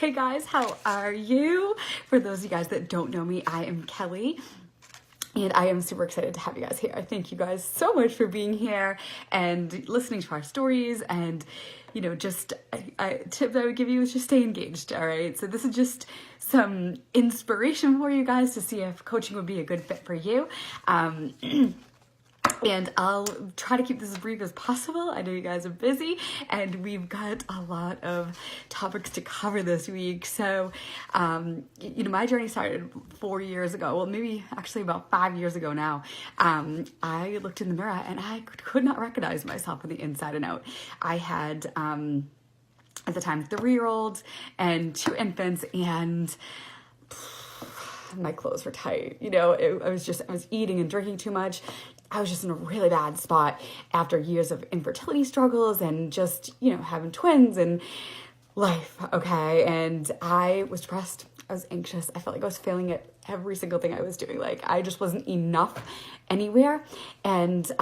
Hey guys, how are you? For those of you guys that don't know me, I am Kelly. And I am super excited to have you guys here. Thank you guys so much for being here and listening to our stories. And, you know, just a tip that I would give you is just stay engaged, all right? So this is just some inspiration for you guys to see if coaching would be a good fit for you. And I'll try to keep this as brief as possible. I know you guys are busy and we've got a lot of topics to cover this week. So, you know, my journey started 4 years ago. Well, maybe actually about 5 years ago now. I looked in the mirror and I could not recognize myself on the inside and out. I had, at the time, 3-year-olds and 2 infants, and my clothes were tight. You know, I was eating and drinking too much. I was just in a really bad spot after years of infertility struggles and just, you know, having twins and life, okay? And I was depressed. I was anxious. I felt like I was failing at every single thing I was doing. Like, I just wasn't enough anywhere. And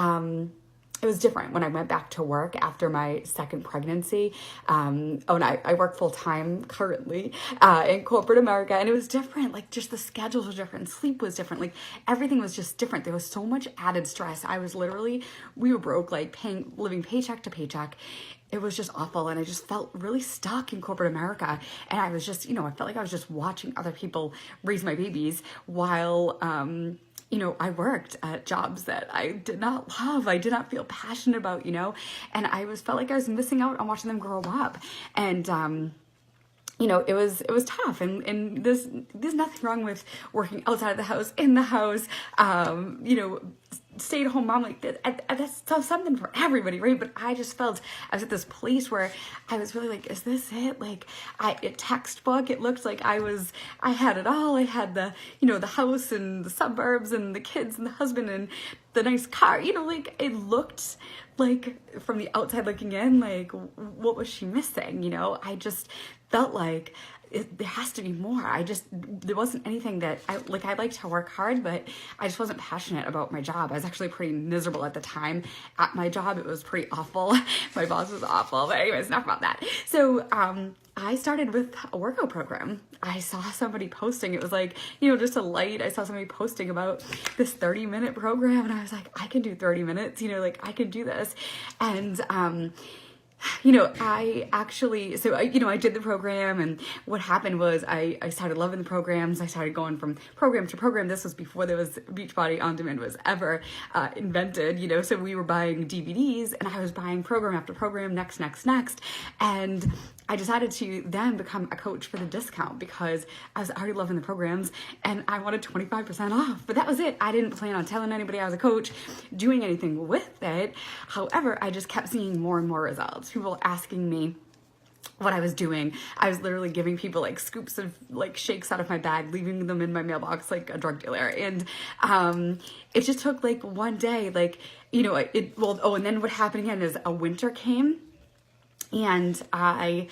it was different when I went back to work after my second pregnancy. And I work full time currently in corporate America, and it was different. Like, just the schedules were different, sleep was different, like everything was just different. There was so much added stress. We were broke, like living paycheck to paycheck. It was just awful, and I just felt really stuck in corporate America. And I was just, you know, I felt like I was just watching other people raise my babies while you know, I worked at jobs that I did not love. I did not feel passionate about, you know, and felt like I was missing out on watching them grow up. And, you know, it was tough. And there's nothing wrong with working outside of the house, in the house, you know, stay-at-home mom, like that's something for everybody, right? But I just felt I was at this place where I was really like, is this it? Like, a textbook. It looked like I had it all. I had the, you know, the house and the suburbs and the kids and the husband and the nice car, you know, like it looked like from the outside looking in, like what was she missing? You know, I just felt like there has to be more. There wasn't anything that I liked to work hard, but I just wasn't passionate about my job. I was actually pretty miserable at the time at my job. It was pretty awful. My boss was awful, but anyways, enough about that. So, I started with a workout program. I saw somebody posting, it was like, you know, just a light. I saw somebody posting about this 30-minute program, and I was like, I can do 30 minutes, you know, like I can do this. And, you know, I did the program, and what happened was I started loving the programs. I started going from program to program. This was before there was Beachbody On Demand was ever invented, you know, so we were buying DVDs, and I was buying program after program, next. And I decided to then become a coach for the discount because I was already loving the programs and I wanted 25% off, but that was it. I didn't plan on telling anybody I was a coach, doing anything with it. However, I just kept seeing more and more results. People asking me what I was doing. I was literally giving people like scoops of like shakes out of my bag, leaving them in my mailbox like a drug dealer. And it just took like one day, like, you know, and then what happened again is a winter came, and I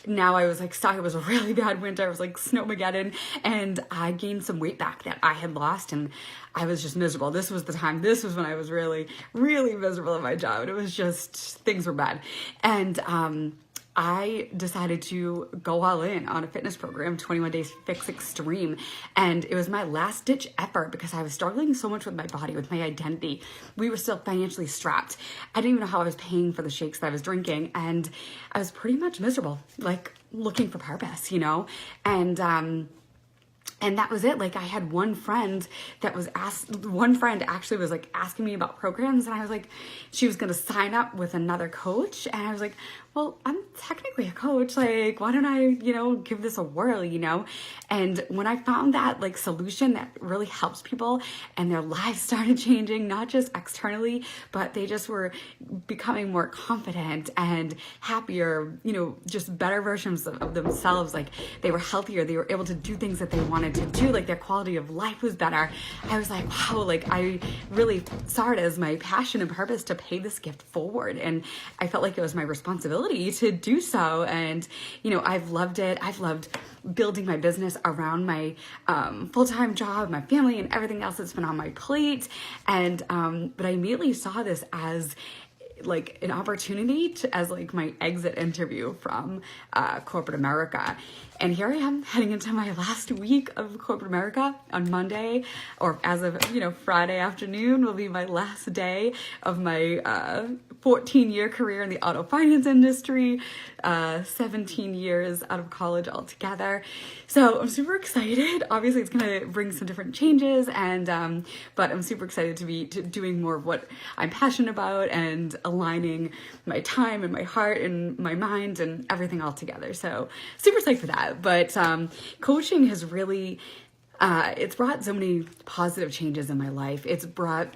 was like stuck. It was a really bad winter. It was like snowmageddon, and I gained some weight back that I had lost, and I was just miserable. This was the time. This was when I was really, really miserable at my job. It was just, things were bad. And I decided to go all in on a fitness program, 21 Days Fix Extreme. And it was my last ditch effort because I was struggling so much with my body, with my identity. We were still financially strapped. I didn't even know how I was paying for the shakes that I was drinking. And I was pretty much miserable, like looking for purpose, you know? And that was it. Like, I had one friend actually was like asking me about programs, and I was like, she was going to sign up with another coach. And I was like, well, I'm technically a coach. Like, why don't I, you know, give this a whirl, you know? And when I found that like solution that really helps people and their lives started changing, not just externally, but they just were becoming more confident and happier, you know, just better versions of themselves. Like, they were healthier. They were able to do things that they wanted to do. Like, their quality of life was better. I was like, wow, like I really saw it as my passion and purpose to pay this gift forward. And I felt like it was my responsibility to do so. And, you know, I've loved it. I've loved building my business around my full-time job, my family, and everything else that's been on my plate. And but I immediately saw this as like an opportunity to, as like my exit interview from corporate America. And here I am heading into my last week of corporate America on Monday, or as of, Friday afternoon will be my last day of my 14-year career in the auto finance industry, 17 years out of college altogether. So I'm super excited. Obviously, it's going to bring some different changes, and but I'm super excited to be doing more of what I'm passionate about and aligning my time and my heart and my mind and everything all together. So super psyched for that. But coaching has really, it's brought so many positive changes in my life. It's brought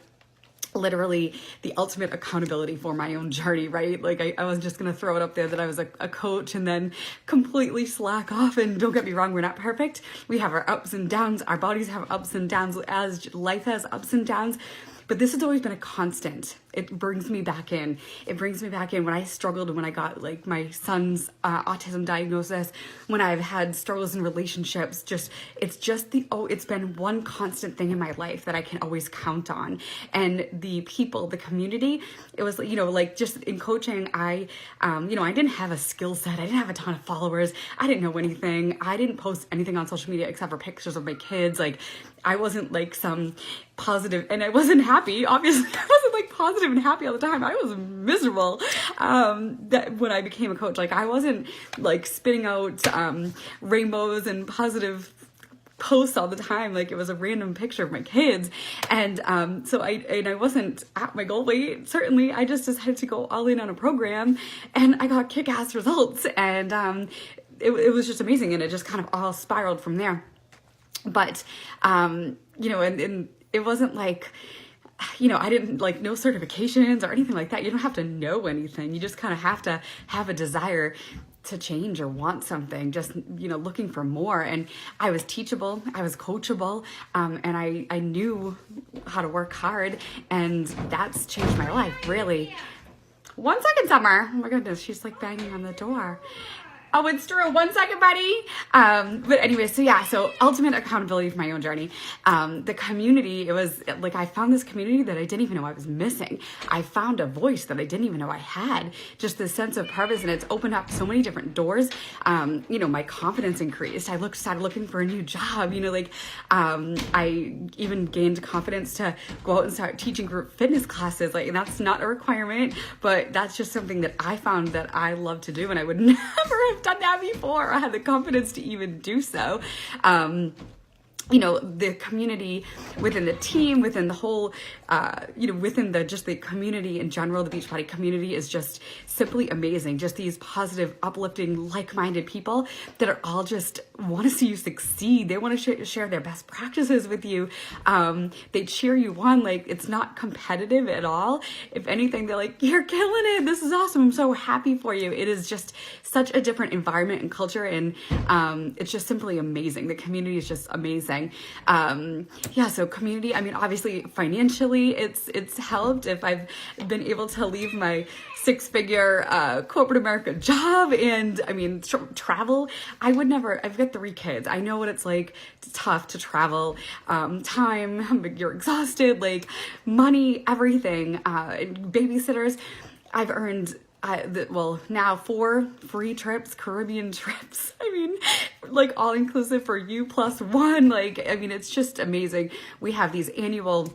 literally the ultimate accountability for my own journey, right? Like I was just going to throw it up there that I was a coach and then completely slack off. And don't get me wrong, we're not perfect. We have our ups and downs. Our bodies have ups and downs, as life has ups and downs. But this has always been a constant. It brings me back in. It brings me back in when I struggled, when I got like my son's autism diagnosis, when I've had struggles in relationships. It's been one constant thing in my life that I can always count on. And the people, the community, it was, like just in coaching, I didn't have a skill set. I didn't have a ton of followers. I didn't know anything. I didn't post anything on social media except for pictures of my kids. Like I wasn't like some positive, and I wasn't happy. Obviously, I wasn't like positive and happy all the time. I was miserable. That when I became a coach, like I wasn't like spitting out rainbows and positive posts all the time. Like it was a random picture of my kids, and so I wasn't at my goal weight. Certainly, I just decided to go all in on a program, and I got kick-ass results, and it was just amazing, and it just kind of all spiraled from there. But and it wasn't like, I didn't like no certifications or anything like that. You don't have to know anything. You just kind of have to have a desire to change or want something, just, looking for more. And I was teachable, I was coachable, and I knew how to work hard, and that's changed my life, really. 1 second, Summer. Oh my goodness, she's like banging on the door. Oh, it's true. 1 second, buddy. But anyway, so ultimate accountability for my own journey. The community, it was like I found this community that I didn't even know I was missing. I found a voice that I didn't even know I had. Just this sense of purpose, and it's opened up so many different doors. My confidence increased. I started looking for a new job. I even gained confidence to go out and start teaching group fitness classes. Like, and that's not a requirement, but that's just something that I found that I love to do, and I would never have done that before. I had the confidence to even do so. The community within the team, within the whole, within the community in general, the Beachbody community is just simply amazing. Just these positive, uplifting, like-minded people that are all just want to see you succeed. They want to share their best practices with you. They cheer you on. Like, it's not competitive at all. If anything, they're like, you're killing it. This is awesome. I'm so happy for you. It is just such a different environment and culture, and it's just simply amazing. The community is just amazing. So community, obviously financially it's helped if I've been able to leave my 6-figure corporate America job, and travel. I've got 3 kids. I know what it's like. It's tough to travel, time, you're exhausted, like money, everything, babysitters. I've earned now 4 free trips, Caribbean trips. Like all inclusive for you plus 1. It's just amazing. We have these annual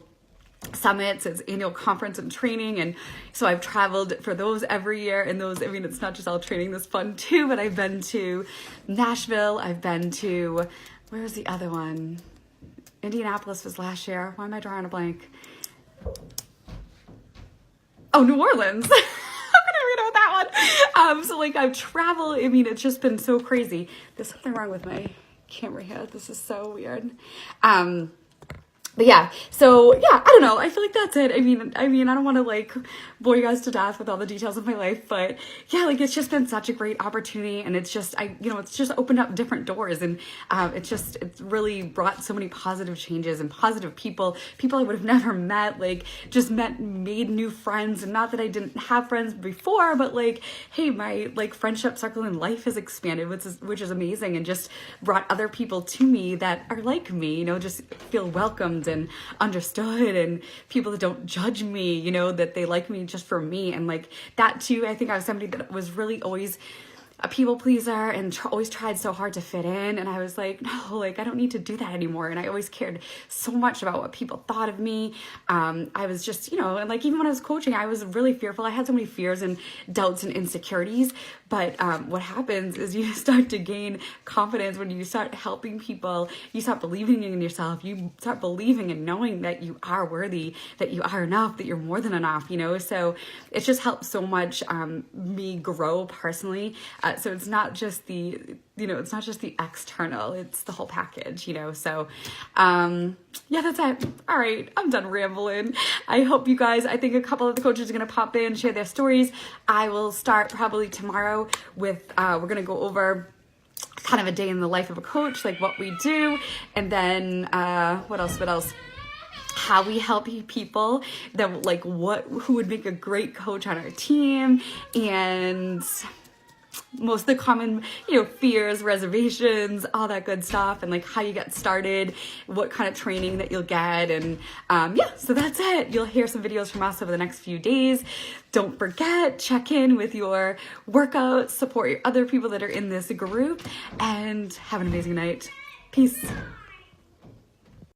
summits, it's annual conference and training, and so I've traveled for those every year, and those, it's not just all training, this fun too, but I've been to Nashville, I've been to, where's the other one? Indianapolis was last year. Why am I drawing a blank? Oh, New Orleans. That one. So I've traveled. It's just been so crazy. There's something wrong with my camera here. This is so weird. But I don't know. I feel like that's it. I don't want to bore you guys to death with all the details of my life, but it's just been such a great opportunity, and it's just, it's just opened up different doors, and it's really brought so many positive changes and positive people I would have never met, made new friends, and not that I didn't have friends before, but hey, my friendship circle in life has expanded, which is amazing, and just brought other people to me that are like me, just feel welcomed fans and understood, and people that don't judge me, you know, that they like me just for me. And like that too, I think I was somebody that was really always a people pleaser and always tried so hard to fit in. And I was like, no, like I don't need to do that anymore. And I always cared so much about what people thought of me. I was just, you know, and like even when I was coaching, I was really fearful. I had so many fears and doubts and insecurities. But what happens is you start to gain confidence when you start helping people. You start believing in yourself. You start believing and knowing that you are worthy, that you are enough, that you're more than enough, you know. So it's just helped so much me grow personally. So it's not just the, you know, it's not just the external, it's the whole package, you know. So yeah, that's it. All right, I'm done rambling. I hope you guys, I think a couple of the coaches are going to pop in, share their stories. I will start probably tomorrow with, we're going to go over kind of a day in the life of a coach, like what we do. And then what else? How we help people, that like who would make a great coach on our team, and most of the common, you know, fears, reservations, all that good stuff, and like how you get started, what kind of training that you'll get. And yeah, so that's it. You'll hear some videos from us over the next few days. Don't forget, check in with your workouts, support your other people that are in this group, and have an amazing night. Peace.